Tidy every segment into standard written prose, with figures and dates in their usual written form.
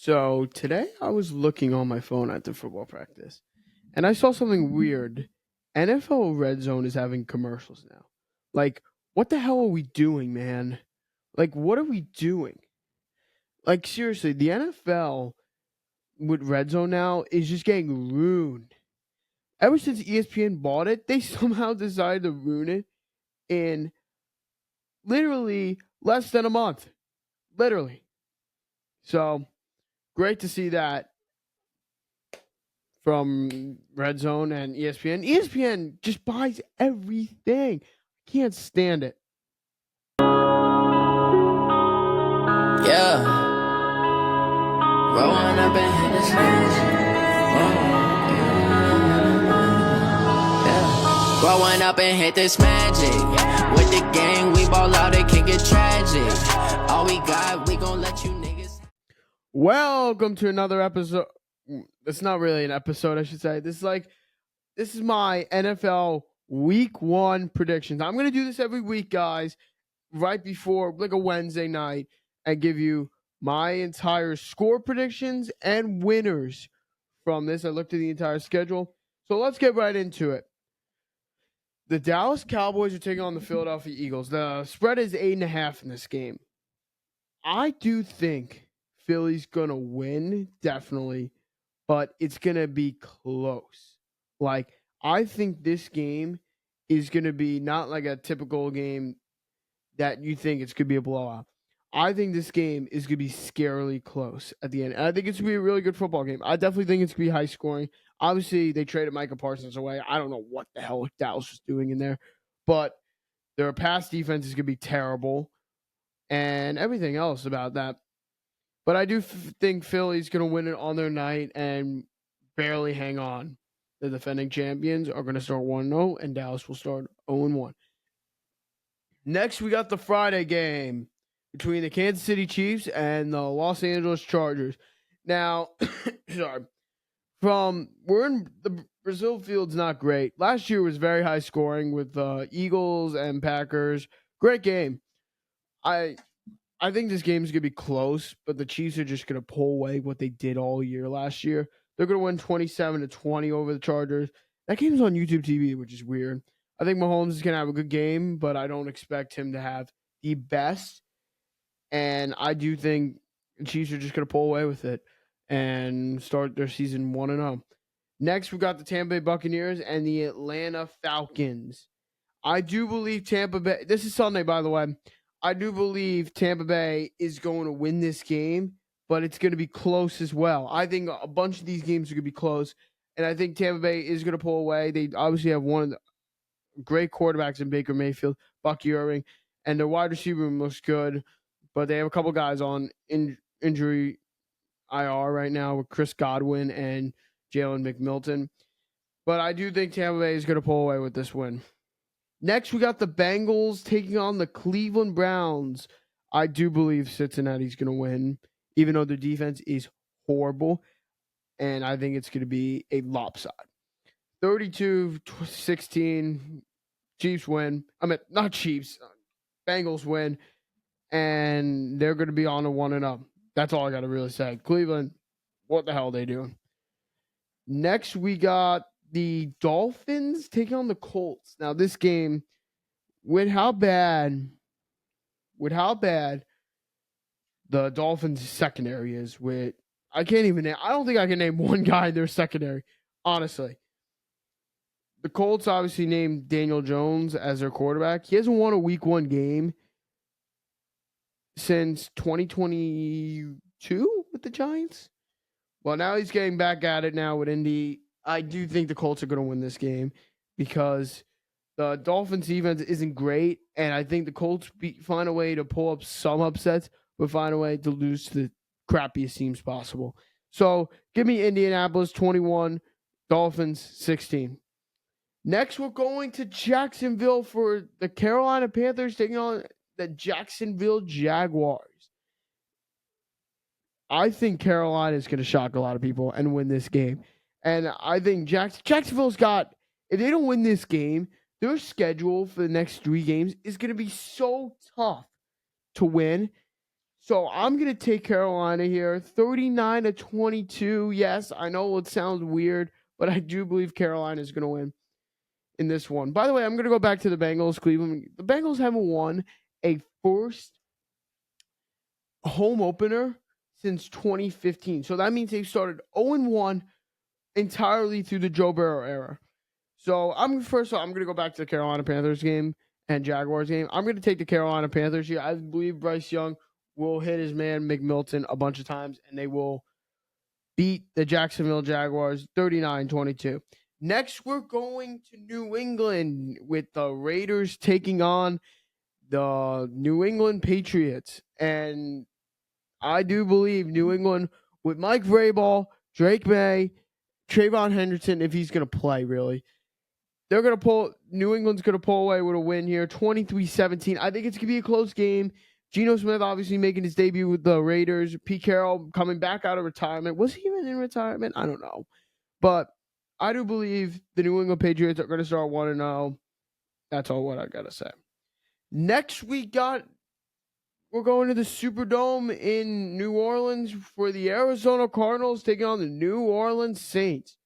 So today I was looking on my phone at the football practice and I saw something weird. NFL Red Zone is having commercials now. Like, what the hell are we doing, man? Like, what are we doing? Like, seriously, the NFL with Red Zone now is just getting ruined. Ever since ESPN bought it, they somehow decided to ruin it in literally less than a month. Literally. So, great to see that from Red Zone and ESPN. ESPN just buys everything. Can't stand it. Yeah, rolling up and hit this yeah. Growing up and hit this magic. With the gang, we ball out, it can get tragic. All we got, we gon' let you niggas. Welcome to another episode. It's not really an episode, I should say. This is my NFL Week 1 predictions. I'm gonna do this every week, guys, right before like a Wednesday night, and give you my entire score predictions and winners from this. I looked at the entire schedule. So let's get right into it. The Dallas Cowboys are taking on the Philadelphia Eagles. The spread is 8.5 in this game. I do think Philly's gonna win, definitely, but it's gonna be close. Like, I think this game is gonna be not like a typical game that you think it's gonna be a blowout. I think this game is gonna be scarily close at the end. And I think it's gonna be a really good football game. I definitely think it's gonna be high scoring. Obviously, they traded Micah Parsons away. I don't know what the hell Dallas was doing in there, but their pass defense is gonna be terrible, and everything else about that. But I do think Philly's gonna win it on their night and barely hang on. The defending champions are gonna start 1-0, and Dallas will start 0-1. Next, we got the Friday game between the Kansas City Chiefs and the Los Angeles Chargers. Now, sorry, we're in the Brazil field's not great. Last year was very high scoring with Eagles and Packers. Great game. I think this game is gonna be close, but the Chiefs are just gonna pull away what they did all year last year. They're gonna win 27-20 over the Chargers. That game's on YouTube TV, which is weird. I think Mahomes is gonna have a good game, but I don't expect him to have the best. And I do think the Chiefs are just gonna pull away with it and start their season 1-0. Next, we got the Tampa Bay Buccaneers and the Atlanta Falcons. I do believe Tampa Bay. This is Sunday, by the way. I do believe Tampa Bay is going to win this game, but it's going to be close as well. I think a bunch of these games are going to be close, and I think Tampa Bay is going to pull away. They obviously have one of the great quarterbacks in Baker Mayfield, Bucky Irving, and their wide receiver room looks good, but they have a couple guys on injury IR right now with Chris Godwin and Jalen McMilton. But I do think Tampa Bay is going to pull away with this win. Next, we got the Bengals taking on the Cleveland Browns. I do believe Cincinnati's going to win, even though their defense is horrible. And I think it's going to be a lopsided. 32-16, Chiefs win. I mean, not Chiefs, Bengals win. And they're going to be on a 1-0. That's all I got to really say. Cleveland, what the hell are they doing? Next, we got the Dolphins taking on the Colts. Now, this game, with how bad the Dolphins secondary is, I don't think I can name one guy in their secondary, honestly. The Colts obviously named Daniel Jones as their quarterback. He hasn't won a week 1 game since 2022 with the Giants. Well, now he's getting back at it now with Indy. I do think the Colts are going to win this game because the Dolphins defense isn't great, and I think the Colts find a way to pull up some upsets, but find a way to lose to the crappiest teams possible. So give me Indianapolis 21, Dolphins 16. Next, we're going to Jacksonville for the Carolina Panthers taking on the Jacksonville Jaguars. I think Carolina is going to shock a lot of people and win this game. And I think Jacksonville's got, if they don't win this game, their schedule for the next 3 games is going to be so tough to win. So I'm going to take Carolina here, 39-22. Yes, I know it sounds weird, but I do believe Carolina is going to win in this one. By the way, I'm going to go back to the Bengals, Cleveland. The Bengals haven't won a first home opener since 2015. So that means they've started 0-1 entirely through the Joe Burrow era. So I'm going to go back to the Carolina Panthers game and Jaguars game. I'm going to take the Carolina Panthers here. I believe Bryce Young will hit his man McMilton a bunch of times, and they will beat the Jacksonville Jaguars 39-22. Next, we're going to New England with the Raiders taking on the New England Patriots. And I do believe New England with Mike Vrabel, Drake May, Trayvon Henderson, if he's going to play, really. New England's going to pull away with a win here, 23-17. I think it's going to be a close game. Geno Smith obviously making his debut with the Raiders. Pete Carroll coming back out of retirement. Was he even in retirement? I don't know. But I do believe the New England Patriots are going to start 1-0. That's all what I got to say. Next, we're going to the Superdome in New Orleans for the Arizona Cardinals taking on the New Orleans Saints.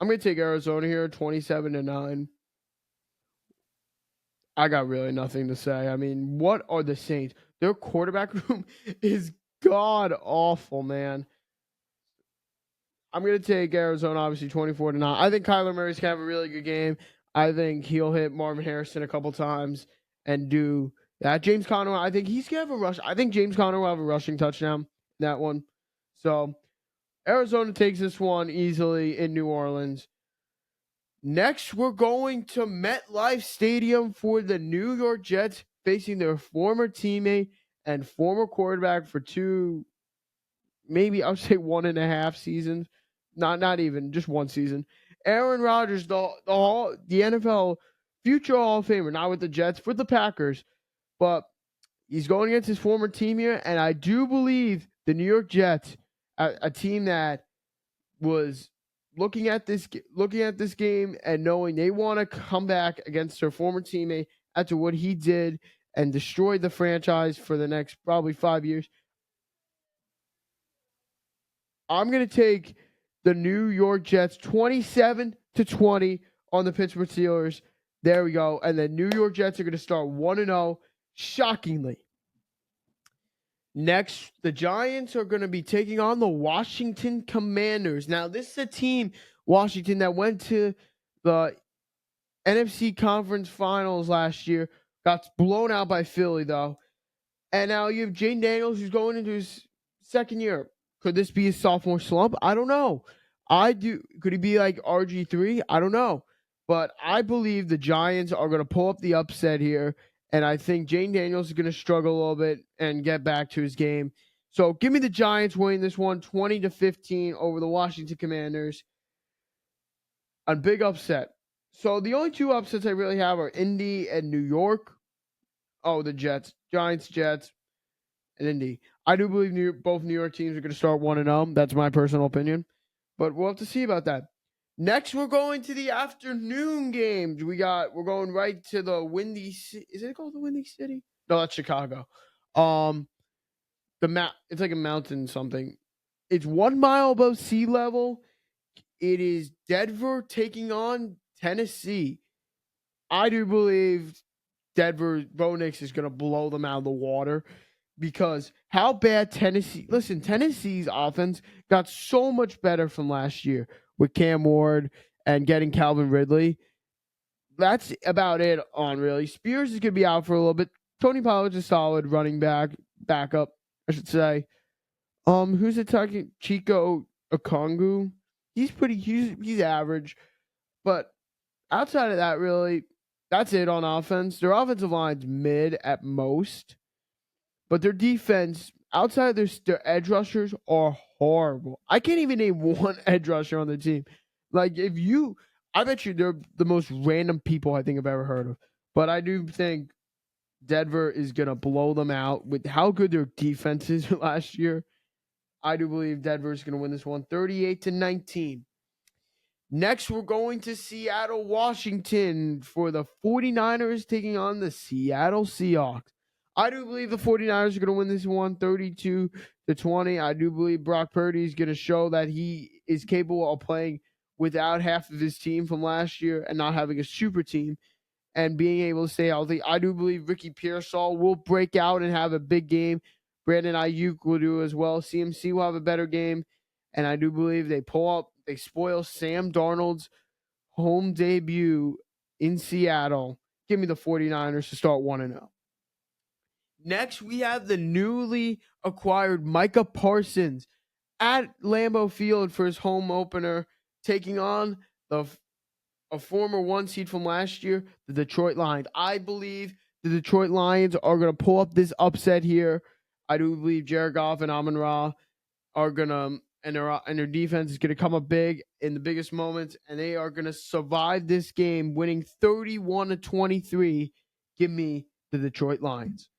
I'm going to take Arizona here, 27-9. I got really nothing to say. I mean, what are the Saints? Their quarterback room is god awful, man. I'm going to take Arizona, obviously, 24-9. I think Kyler Murray's going to have a really good game. I think he'll hit Marvin Harrison a couple times and do that. James Conner, I think he's going to have a rush. I think James Conner will have a rushing touchdown in that one. So, Arizona takes this one easily in New Orleans. Next, we're going to MetLife Stadium for the New York Jets facing their former teammate and former quarterback for maybe I would say 1.5 seasons. Not even, just one season. Aaron Rodgers, the NFL future Hall of Famer, not with the Jets, with the Packers. But he's going against his former team here, and I do believe the New York Jets, a team that was looking at this game and knowing they want to come back against their former teammate after what he did and destroyed the franchise for the next probably 5 years. I'm going to take the New York Jets 27-20 on the Pittsburgh Steelers. There we go. And the New York Jets are going to start 1-0, shockingly. Next, the Giants are going to be taking on the Washington Commanders. Now, this is a team, Washington, that went to the NFC Conference Finals last year. Got blown out by Philly, though. And now you have Jane Daniels, who's going into his second year. Could this be his sophomore slump? I don't know. Could he be like RG3? I don't know. But I believe the Giants are going to pull up the upset here. And I think Jane Daniels is going to struggle a little bit and get back to his game. So give me the Giants winning this one 20-15 over the Washington Commanders. A big upset. So the only two upsets I really have are Indy and New York. Oh, the Jets. Giants, Jets, and Indy. I do believe both New York teams are going to start 1-0. That's my personal opinion. But we'll have to see about that. Next, we're going to the afternoon games. We're going right to the Windy City. Is it called the Windy City? No, that's Chicago. It's like a mountain something. It's 1 mile above sea level. It is Denver taking on Tennessee. I do believe Bo Nix is going to blow them out of the water. Because how bad Tennessee's offense got so much better from last year with Cam Ward and getting Calvin Ridley. That's about it on really. Spears is going to be out for a little bit. Tony Pollard's a solid running backup, I should say. Who's attacking? Chico Okongu. He's average. But outside of that, really, that's it on offense. Their offensive line's mid at most. But their defense, outside of their edge rushers, are horrible. I can't even name one edge rusher on the team. I bet you they're the most random people I think I've ever heard of. But I do think Denver is going to blow them out with how good their defense is last year. I do believe Denver is going to win this one 38-19. Next, we're going to Seattle, Washington for the 49ers taking on the Seattle Seahawks. I do believe the 49ers are going to win this one 32-20. I do believe Brock Purdy is going to show that he is capable of playing without half of his team from last year and not having a super team and being able to stay healthy. I do believe Ricky Pearsall will break out and have a big game. Brandon Ayuk will do as well. CMC will have a better game. And I do believe they spoil Sam Darnold's home debut in Seattle. Give me the 49ers to start 1-0. Next, we have the newly acquired Micah Parsons at Lambeau Field for his home opener, taking on a former 1 seed from last year, the Detroit Lions. I believe the Detroit Lions are going to pull up this upset here. I do believe Jared Goff and Amon-Ra are going to, and their defense is going to come up big in the biggest moments, and they are going to survive this game, winning 31-23. Give me the Detroit Lions.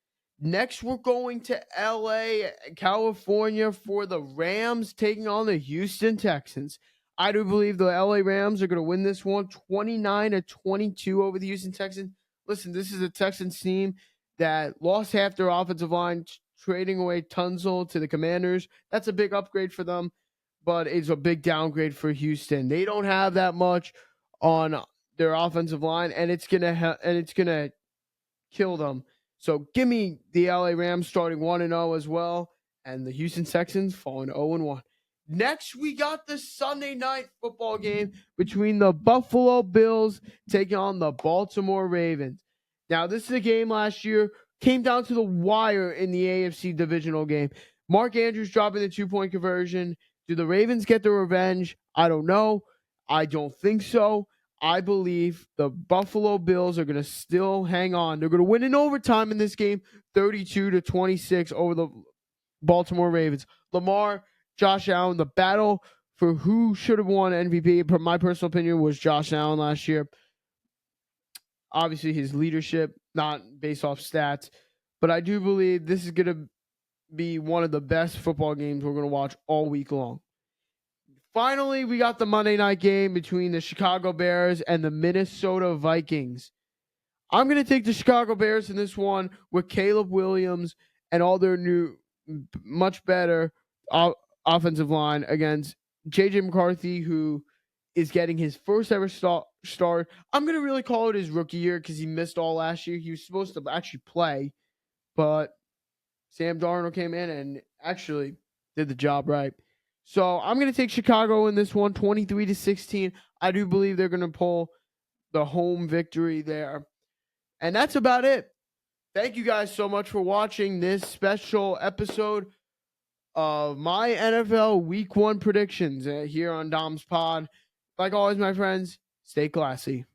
Next, we're going to LA, California for the Rams taking on the Houston Texans. I do believe the LA Rams are going to win this one 29-22 over the Houston Texans. Listen, this is a Texans team that lost half their offensive line, trading away Tunsil to the Commanders. That's a big upgrade for them, but it's a big downgrade for Houston. They don't have that much on their offensive line, and it's gonna kill them. So give me the LA Rams starting 1-0 as well, and the Houston Texans falling 0-1. Next, we got the Sunday night football game between the Buffalo Bills taking on the Baltimore Ravens. Now, this is a game last year, came down to the wire in the AFC divisional game. Mark Andrews dropping the 2-point conversion. Do the Ravens get their revenge? I don't know. I don't think so. I believe the Buffalo Bills are going to still hang on. They're going to win in overtime in this game, 32-26 over the Baltimore Ravens. Lamar, Josh Allen, the battle for who should have won MVP, my personal opinion, was Josh Allen last year. Obviously, his leadership, not based off stats. But I do believe this is going to be one of the best football games we're going to watch all week long. Finally, we got the Monday night game between the Chicago Bears and the Minnesota Vikings. I'm going to take the Chicago Bears in this one with Caleb Williams and all their new, much better offensive line against J.J. McCarthy, who is getting his first ever start. I'm going to really call it his rookie year because he missed all last year. He was supposed to actually play, but Sam Darnold came in and actually did the job right. So I'm going to take Chicago in this one, 23-16. I do believe they're going to pull the home victory there. And that's about it. Thank you guys so much for watching this special episode of my NFL Week 1 predictions here on Dom's Pod. Like always, my friends, stay classy.